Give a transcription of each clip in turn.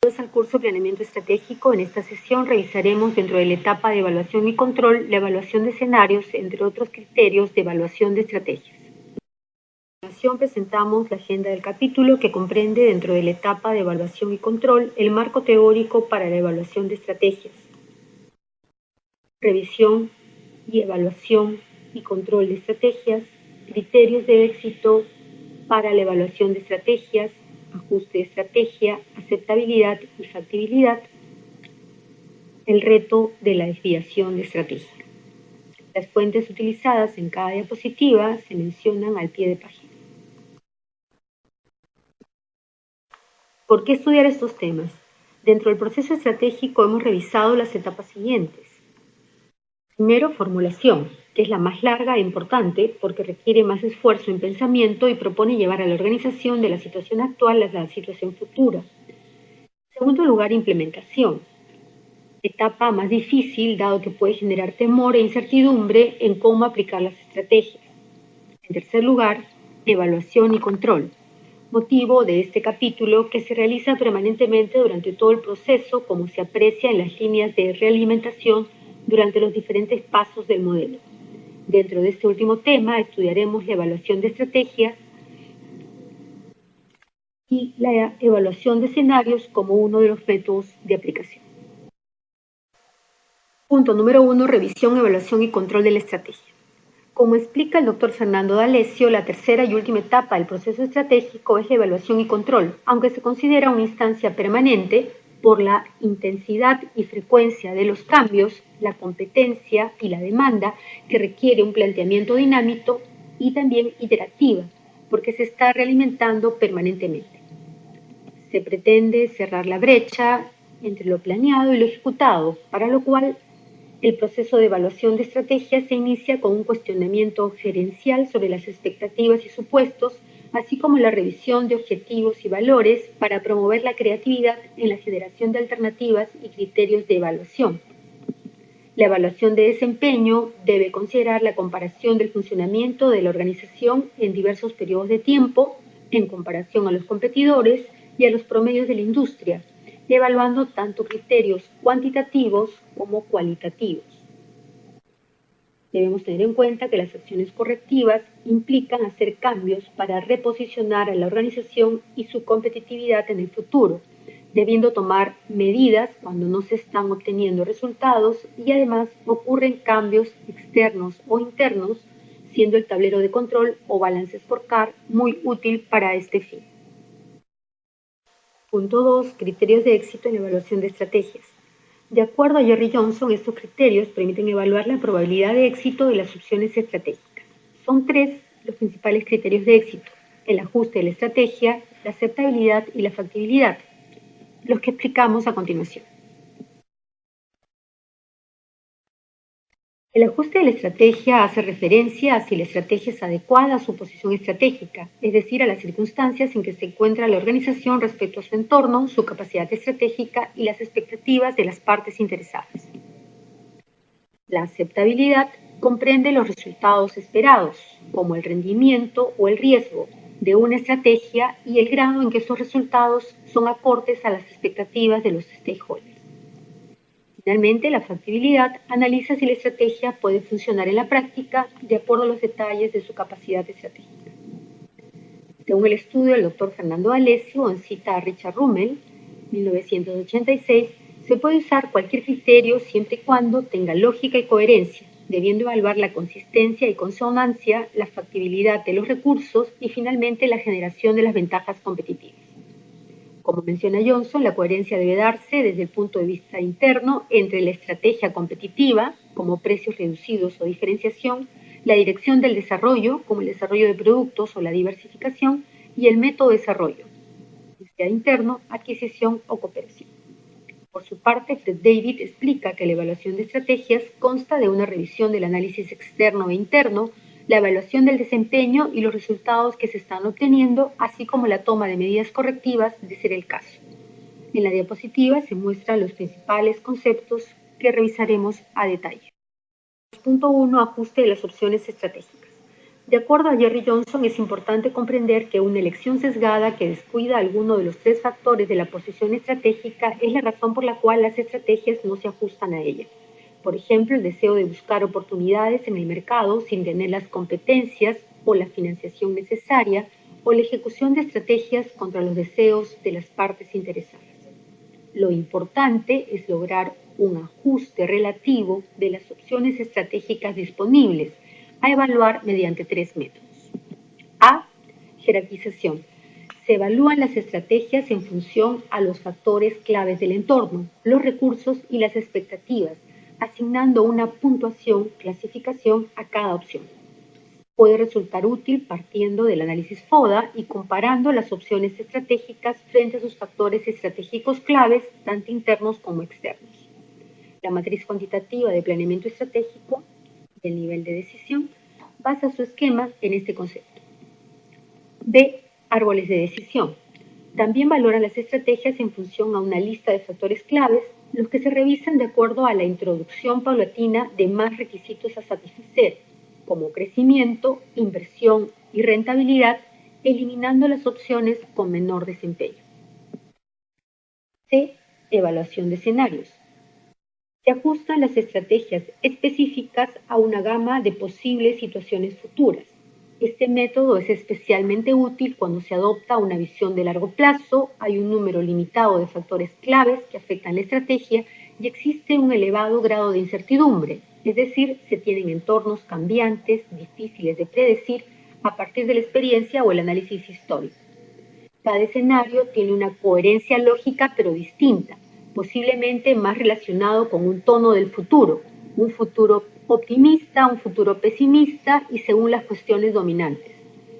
Al curso Planeamiento Estratégico. En esta sesión revisaremos dentro de la etapa de evaluación y control la evaluación de escenarios, entre otros criterios de evaluación de estrategias. A continuación presentamos la agenda del capítulo que comprende dentro de la etapa de evaluación y control el marco teórico para la evaluación de estrategias, revisión y evaluación y control de estrategias, criterios de éxito para la evaluación de estrategias, ajuste de estrategia, aceptabilidad y factibilidad, el reto de la desviación de estrategia. Las fuentes utilizadas en cada diapositiva se mencionan al pie de página. ¿Por qué estudiar estos temas? Dentro del proceso estratégico hemos revisado las etapas siguientes. Primero, formulación, que es la más larga e importante porque requiere más esfuerzo en pensamiento y propone llevar a la organización de la situación actual a la situación futura. En segundo lugar, implementación, etapa más difícil dado que puede generar temor e incertidumbre en cómo aplicar las estrategias. En tercer lugar, evaluación y control, motivo de este capítulo que se realiza permanentemente durante todo el proceso, como se aprecia en las líneas de realimentación durante los diferentes pasos del modelo. Dentro de este último tema estudiaremos la evaluación de estrategias y la evaluación de escenarios como uno de los métodos de aplicación. Punto número 1. Revisión, evaluación y control de la estrategia. Como explica el doctor Fernando D'Alessio, la tercera y última etapa del proceso estratégico es la evaluación y control, aunque se considera una instancia permanente por la intensidad y frecuencia de los cambios, la competencia y la demanda que requiere un planteamiento dinámico y también iterativa, porque se está realimentando permanentemente. Se pretende cerrar la brecha entre lo planeado y lo ejecutado, para lo cual el proceso de evaluación de estrategias se inicia con un cuestionamiento gerencial sobre las expectativas y supuestos, así como la revisión de objetivos y valores para promover la creatividad en la generación de alternativas y criterios de evaluación. La evaluación de desempeño debe considerar la comparación del funcionamiento de la organización en diversos periodos de tiempo en comparación a los competidores y a los promedios de la industria, evaluando tanto criterios cuantitativos como cualitativos. Debemos tener en cuenta que las acciones correctivas implican hacer cambios para reposicionar a la organización y su competitividad en el futuro, debiendo tomar medidas cuando no se están obteniendo resultados y además ocurren cambios externos o internos, siendo el tablero de control o balance scorecard muy útil para este fin. Punto 2. Criterios de éxito en la evaluación de estrategias. De acuerdo a Jerry Johnson, estos criterios permiten evaluar la probabilidad de éxito de las opciones estratégicas. Son 3 los principales criterios de éxito: el ajuste de la estrategia, la aceptabilidad y la factibilidad, los que explicamos a continuación. El ajuste de la estrategia hace referencia a si la estrategia es adecuada a su posición estratégica, es decir, a las circunstancias en que se encuentra la organización respecto a su entorno, su capacidad estratégica y las expectativas de las partes interesadas. La aceptabilidad comprende los resultados esperados, como el rendimiento o el riesgo de una estrategia y el grado en que esos resultados son acordes a las expectativas de los stakeholders. Finalmente, la factibilidad analiza si la estrategia puede funcionar en la práctica de acuerdo a los detalles de su capacidad estratégica. Según el estudio del doctor Fernando D'Alessio, en cita a Richard Rummel, 1986, se puede usar cualquier criterio siempre y cuando tenga lógica y coherencia, debiendo evaluar la consistencia y consonancia, la factibilidad de los recursos y finalmente la generación de las ventajas competitivas. Como menciona Johnson, la coherencia debe darse desde el punto de vista interno entre la estrategia competitiva, como precios reducidos o diferenciación, la dirección del desarrollo, como el desarrollo de productos o la diversificación, y el método de desarrollo, sea interno, adquisición o cooperación. Por su parte, Fred David explica que la evaluación de estrategias consta de una revisión del análisis externo e interno, la evaluación del desempeño y los resultados que se están obteniendo, así como la toma de medidas correctivas de ser el caso. En la diapositiva se muestran los principales conceptos que revisaremos a detalle. Punto 1. Ajuste de las opciones estratégicas. De acuerdo a Jerry Johnson, es importante comprender que una elección sesgada que descuida alguno de los tres factores de la posición estratégica es la razón por la cual las estrategias no se ajustan a ella. Por ejemplo, el deseo de buscar oportunidades en el mercado sin tener las competencias o la financiación necesaria, o la ejecución de estrategias contra los deseos de las partes interesadas. Lo importante es lograr un ajuste relativo de las opciones estratégicas disponibles, a evaluar mediante tres métodos. A. Jerarquización. Se evalúan las estrategias en función a los factores claves del entorno, los recursos y las expectativas, asignando una puntuación, clasificación a cada opción. Puede resultar útil partiendo del análisis FODA y comparando las opciones estratégicas frente a sus factores estratégicos claves, tanto internos como externos. La matriz cuantitativa de planeamiento estratégico del nivel de decisión basa su esquema en este concepto. B. Árboles de decisión. También valora las estrategias en función a una lista de factores claves, los que se revisan de acuerdo a la introducción paulatina de más requisitos a satisfacer, como crecimiento, inversión y rentabilidad, eliminando las opciones con menor desempeño. C. Evaluación de escenarios. Se ajustan las estrategias específicas a una gama de posibles situaciones futuras. Este método es especialmente útil cuando se adopta una visión de largo plazo, hay un número limitado de factores claves que afectan la estrategia y existe un elevado grado de incertidumbre, es decir, se tienen entornos cambiantes, difíciles de predecir a partir de la experiencia o el análisis histórico. Cada escenario tiene una coherencia lógica pero distinta, posiblemente más relacionado con un tono del futuro, un futuro optimista, un futuro pesimista y según las cuestiones dominantes.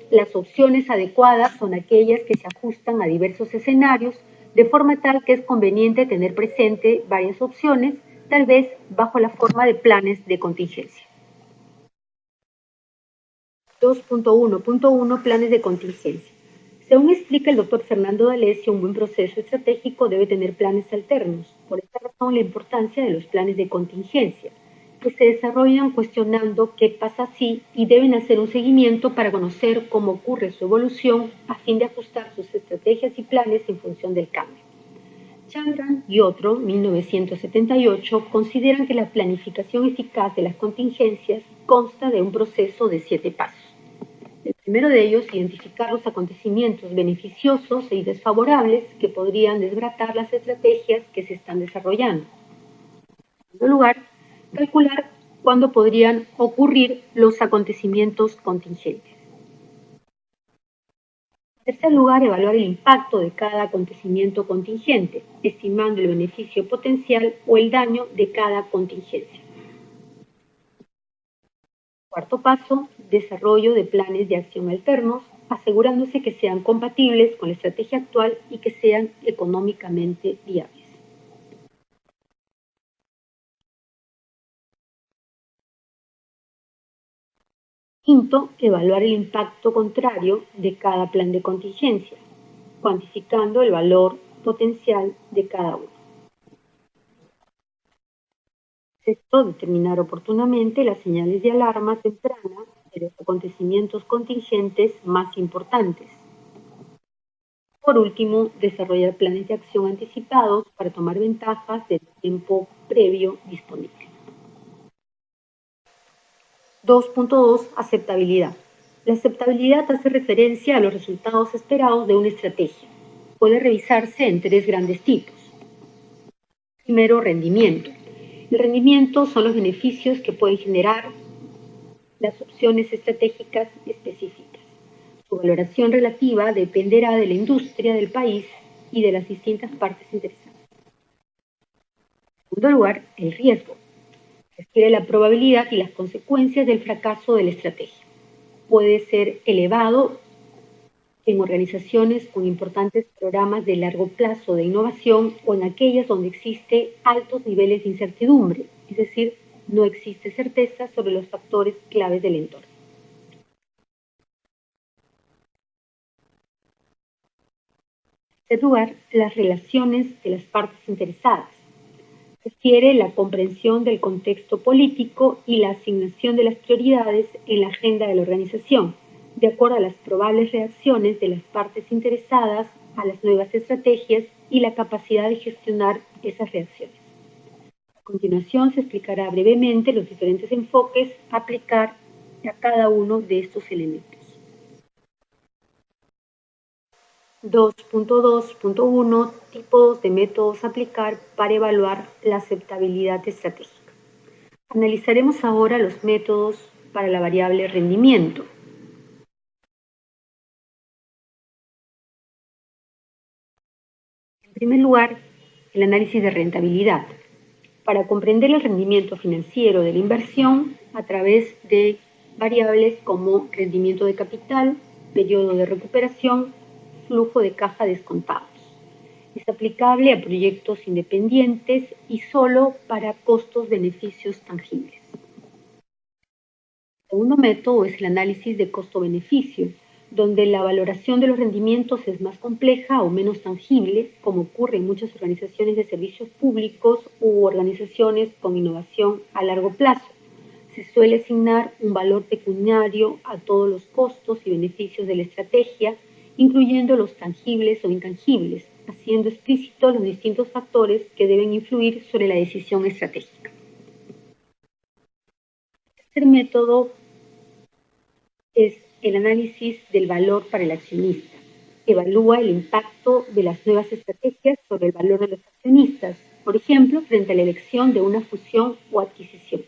Las opciones adecuadas son aquellas que se ajustan a diversos escenarios, de forma tal que es conveniente tener presente varias opciones, tal vez bajo la forma de planes de contingencia. 2.1.1 Planes de contingencia. Según explica el doctor Fernando D'Alessio, un buen proceso estratégico debe tener planes alternos. Por esta razón, la importancia de los planes de contingencia, que se desarrollan cuestionando qué pasa si y deben hacer un seguimiento para conocer cómo ocurre su evolución a fin de ajustar sus estrategias y planes en función del cambio. Chandran y otro, 1978, consideran que la planificación eficaz de las contingencias consta de un proceso de 7 pasos. El primero de ellos, identificar los acontecimientos beneficiosos y desfavorables que podrían desbaratar las estrategias que se están desarrollando. En segundo lugar, calcular cuándo podrían ocurrir los acontecimientos contingentes. En tercer lugar, evaluar el impacto de cada acontecimiento contingente, estimando el beneficio potencial o el daño de cada contingencia. Cuarto paso, desarrollo de planes de acción alternos, asegurándose que sean compatibles con la estrategia actual y que sean económicamente viables. Quinto, evaluar el impacto contrario de cada plan de contingencia, cuantificando el valor potencial de cada uno. Sexto, determinar oportunamente las señales de alarma temprana de los acontecimientos contingentes más importantes. Por último, desarrollar planes de acción anticipados para tomar ventajas del tiempo previo disponible. 2.2 Aceptabilidad. La aceptabilidad hace referencia a los resultados esperados de una estrategia. Puede revisarse en tres grandes tipos. Primero, rendimiento. El rendimiento son los beneficios que pueden generar las opciones estratégicas específicas. Su valoración relativa dependerá de la industria, del país y de las distintas partes interesadas. En segundo lugar, el riesgo. Requiere la probabilidad y las consecuencias del fracaso de la estrategia. Puede ser elevado en organizaciones con importantes programas de largo plazo de innovación o en aquellas donde existe altos niveles de incertidumbre, es decir, no existe certeza sobre los factores claves del entorno. En tercer lugar, las relaciones de las partes interesadas. Refiere la comprensión del contexto político y la asignación de las prioridades en la agenda de la organización, de acuerdo a las probables reacciones de las partes interesadas a las nuevas estrategias y la capacidad de gestionar esas reacciones. A continuación se explicará brevemente los diferentes enfoques a aplicar a cada uno de estos elementos. 2.2.1 Tipos de métodos a aplicar para evaluar la aceptabilidad estratégica. Analizaremos ahora los métodos para la variable rendimiento. En primer lugar, el análisis de rentabilidad. Para comprender el rendimiento financiero de la inversión a través de variables como rendimiento de capital, periodo de recuperación, flujo de caja descontados. Es aplicable a proyectos independientes y solo para costos-beneficios tangibles. El segundo método es el análisis de costo-beneficio, donde la valoración de los rendimientos es más compleja o menos tangible, como ocurre en muchas organizaciones de servicios públicos u organizaciones con innovación a largo plazo. Se suele asignar un valor pecuniario a todos los costos y beneficios de la estrategia, incluyendo los tangibles o intangibles, haciendo explícitos los distintos factores que deben influir sobre la decisión estratégica. El tercer método es el análisis del valor para el accionista. Evalúa el impacto de las nuevas estrategias sobre el valor de los accionistas, por ejemplo, frente a la elección de una fusión o adquisición.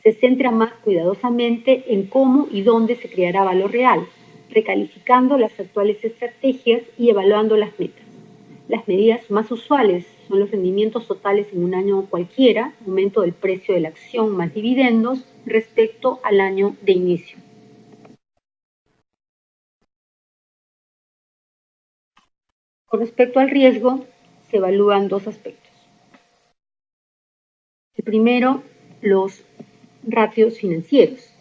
Se centra más cuidadosamente en cómo y dónde se creará valor real, recalificando las actuales estrategias y evaluando las metas. Las medidas más usuales son los rendimientos totales en un año cualquiera, aumento del precio de la acción más dividendos respecto al año de inicio. Con respecto al riesgo, se evalúan dos aspectos. El primero, los ratios financieros.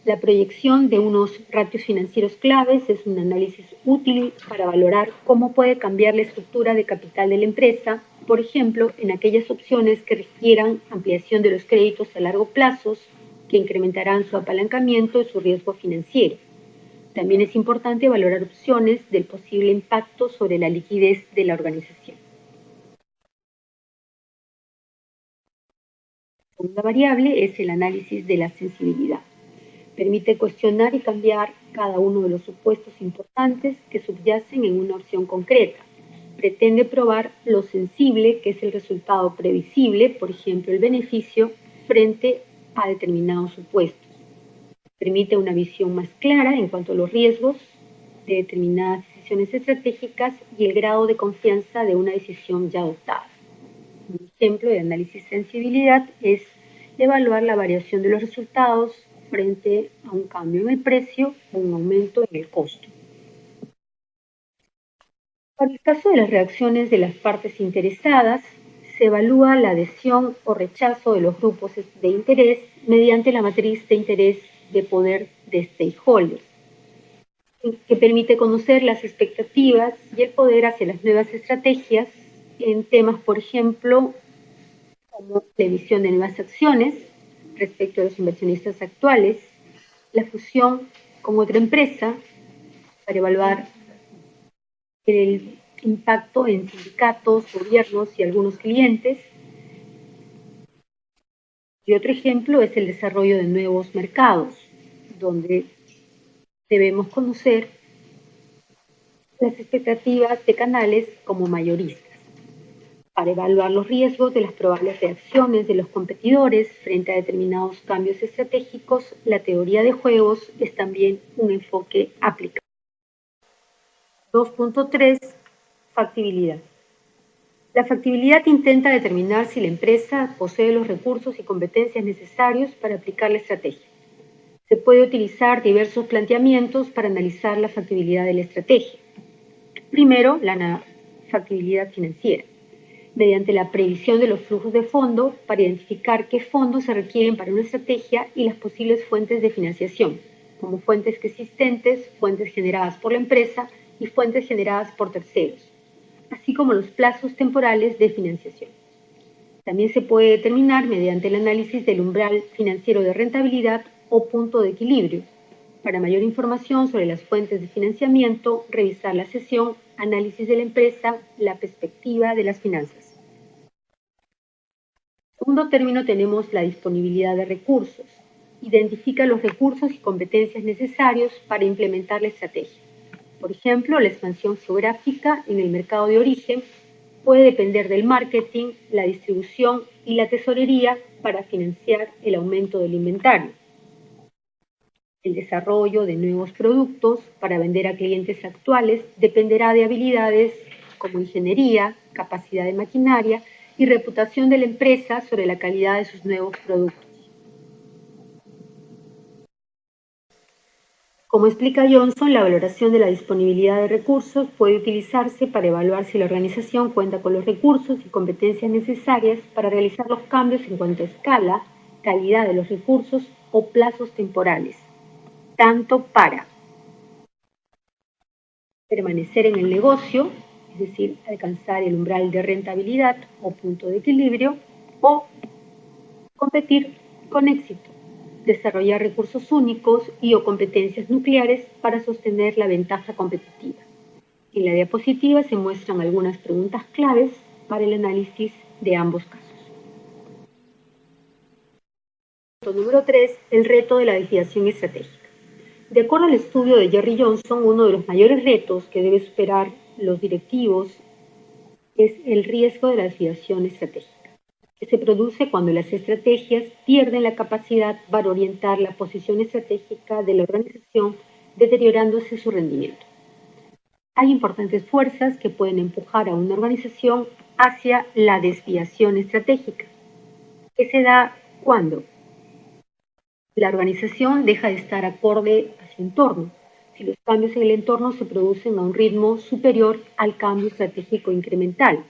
La proyección de unos ratios financieros claves es un análisis útil para valorar cómo puede cambiar la estructura de capital de la empresa, por ejemplo, en aquellas opciones que requieran ampliación de los créditos a largo plazo, que incrementarán su apalancamiento y su riesgo financiero. También es importante valorar opciones del posible impacto sobre la liquidez de la organización. La segunda variable es el análisis de la sensibilidad. Permite cuestionar y cambiar cada uno de los supuestos importantes que subyacen en una opción concreta. Pretende probar lo sensible que es el resultado previsible, por ejemplo, el beneficio, frente a determinados supuestos. Permite una visión más clara en cuanto a los riesgos de determinadas decisiones estratégicas y el grado de confianza de una decisión ya adoptada. Un ejemplo de análisis de sensibilidad es evaluar la variación de los resultados frente a un cambio en el precio o un aumento en el costo. Para el caso de las reacciones de las partes interesadas, se evalúa la adhesión o rechazo de los grupos de interés mediante la matriz de interés de poder de stakeholders, que permite conocer las expectativas y el poder hacia las nuevas estrategias en temas, por ejemplo, como la emisión de nuevas acciones respecto a los inversionistas actuales, la fusión con otra empresa para evaluar el impacto en sindicatos, gobiernos y algunos clientes. Y otro ejemplo es el desarrollo de nuevos mercados, donde debemos conocer las expectativas de canales como mayoristas, para evaluar los riesgos de las probables reacciones de los competidores frente a determinados cambios estratégicos. La teoría de juegos es también un enfoque aplicado. 2.3 Factibilidad. La factibilidad intenta determinar si la empresa posee los recursos y competencias necesarios para aplicar la estrategia. Se puede utilizar diversos planteamientos para analizar la factibilidad de la estrategia. Primero, la factibilidad financiera, mediante la previsión de los flujos de fondo para identificar qué fondos se requieren para una estrategia y las posibles fuentes de financiación, como fuentes existentes, fuentes generadas por la empresa y fuentes generadas por terceros, así como los plazos temporales de financiación. También se puede determinar mediante el análisis del umbral financiero de rentabilidad o punto de equilibrio. Para mayor información sobre las fuentes de financiamiento, revisar la sesión Análisis de la empresa, la perspectiva de las finanzas. Segundo término tenemos la disponibilidad de recursos. Identifica los recursos y competencias necesarios para implementar la estrategia. Por ejemplo, la expansión geográfica en el mercado de origen puede depender del marketing, la distribución y la tesorería para financiar el aumento del inventario. El desarrollo de nuevos productos para vender a clientes actuales dependerá de habilidades como ingeniería, capacidad de maquinaria y reputación de la empresa sobre la calidad de sus nuevos productos. Como explica Johnson, la valoración de la disponibilidad de recursos puede utilizarse para evaluar si la organización cuenta con los recursos y competencias necesarias para realizar los cambios en cuanto a escala, calidad de los recursos o plazos temporales, tanto para permanecer en el negocio, es decir, alcanzar el umbral de rentabilidad o punto de equilibrio, o competir con éxito, desarrollar recursos únicos y o competencias nucleares para sostener la ventaja competitiva. En la diapositiva se muestran algunas preguntas claves para el análisis de ambos casos. Punto número 3, el reto de la desviación estratégica. De acuerdo al estudio de Jerry Johnson, uno de los mayores retos que deben superar los directivos es el riesgo de la desviación estratégica, que se produce cuando las estrategias pierden la capacidad para orientar la posición estratégica de la organización, deteriorándose su rendimiento. Hay importantes fuerzas que pueden empujar a una organización hacia la desviación estratégica, que se da cuando la organización deja de estar acorde a su entorno, si los cambios en el entorno se producen a un ritmo superior al cambio estratégico incremental.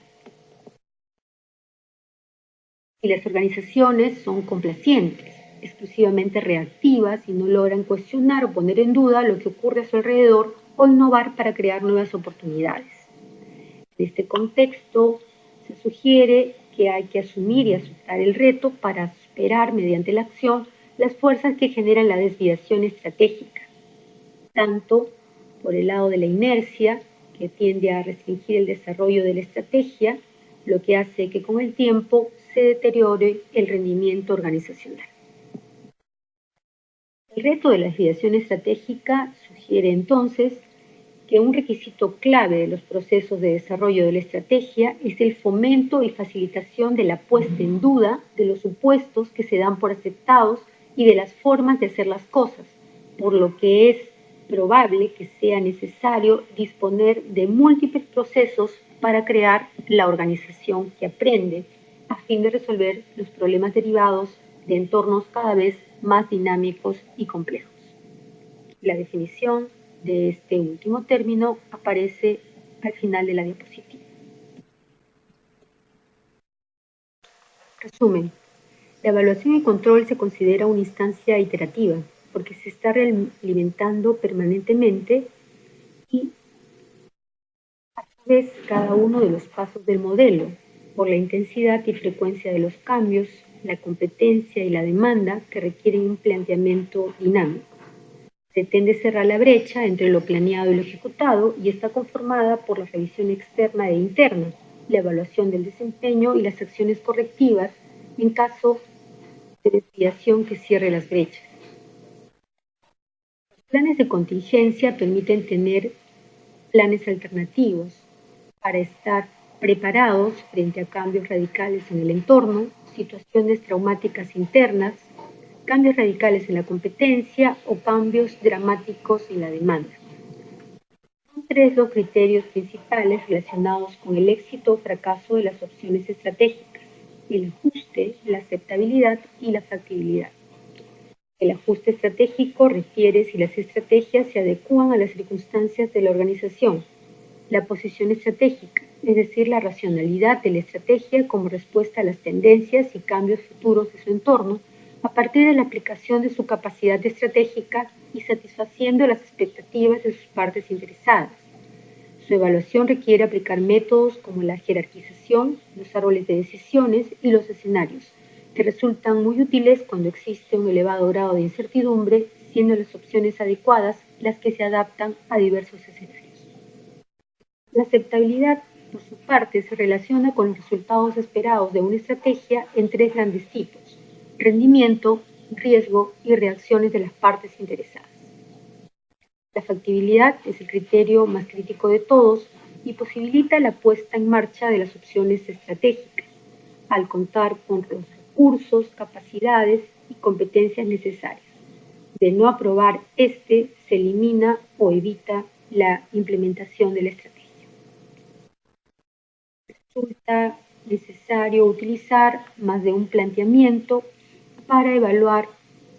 Si las organizaciones son complacientes, exclusivamente reactivas y no logran cuestionar o poner en duda lo que ocurre a su alrededor o innovar para crear nuevas oportunidades. En este contexto, se sugiere que hay que asumir y aceptar el reto para superar mediante la acción las fuerzas que generan la desviación estratégica, tanto por el lado de la inercia, que tiende a restringir el desarrollo de la estrategia, lo que hace que con el tiempo se deteriore el rendimiento organizacional. El reto de la desviación estratégica sugiere entonces que un requisito clave de los procesos de desarrollo de la estrategia es el fomento y facilitación de la puesta en duda de los supuestos que se dan por aceptados y de las formas de hacer las cosas, por lo que es probable que sea necesario disponer de múltiples procesos para crear la organización que aprende a fin de resolver los problemas derivados de entornos cada vez más dinámicos y complejos. La definición de este último término aparece al final de la diapositiva. Resumen. La evaluación y control se considera una instancia iterativa porque se está realimentando permanentemente y a su vez cada uno de los pasos del modelo, por la intensidad y frecuencia de los cambios, la competencia y la demanda que requieren un planteamiento dinámico. Pretende cerrar la brecha entre lo planeado y lo ejecutado y está conformada por la revisión externa e interna, la evaluación del desempeño y las acciones correctivas en caso de desviación que cierre las brechas. Los planes de contingencia permiten tener planes alternativos para estar preparados frente a cambios radicales en el entorno, situaciones traumáticas internas, cambios radicales en la competencia o cambios dramáticos en la demanda. Son tres los criterios principales relacionados con el éxito o fracaso de las opciones estratégicas: el ajuste, la aceptabilidad y la factibilidad. El ajuste estratégico refiere si las estrategias se adecúan a las circunstancias de la organización. La posición estratégica, es decir, la racionalidad de la estrategia como respuesta a las tendencias y cambios futuros de su entorno, a partir de la aplicación de su capacidad estratégica y satisfaciendo las expectativas de sus partes interesadas. Su evaluación requiere aplicar métodos como la jerarquización, los árboles de decisiones y los escenarios, que resultan muy útiles cuando existe un elevado grado de incertidumbre, siendo las opciones adecuadas las que se adaptan a diversos escenarios. La aceptabilidad, por su parte, se relaciona con los resultados esperados de una estrategia en tres grandes tipos: rendimiento, riesgo y reacciones de las partes interesadas. La factibilidad es el criterio más crítico de todos y posibilita la puesta en marcha de las opciones estratégicas, al contar con los recursos, capacidades y competencias necesarias. De no aprobar se elimina o evita la implementación de la estrategia. Resulta necesario utilizar más de un planteamiento para evaluar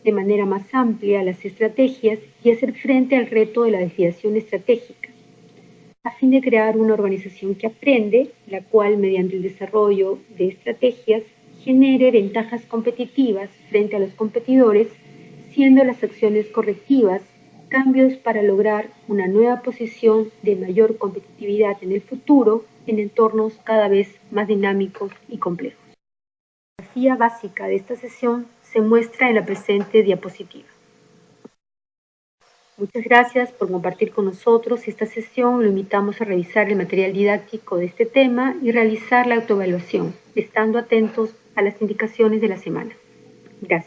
de manera más amplia las estrategias y hacer frente al reto de la desviación estratégica, a fin de crear una organización que aprende, la cual, mediante el desarrollo de estrategias, genere ventajas competitivas frente a los competidores, siendo las acciones correctivas cambios para lograr una nueva posición de mayor competitividad en el futuro en entornos cada vez más dinámicos y complejos. La filosofía básica de esta sesión se muestra en la presente diapositiva. Muchas gracias por compartir con nosotros esta sesión. Lo invitamos a revisar el material didáctico de este tema y realizar la autoevaluación, estando atentos a las indicaciones de la semana. Gracias.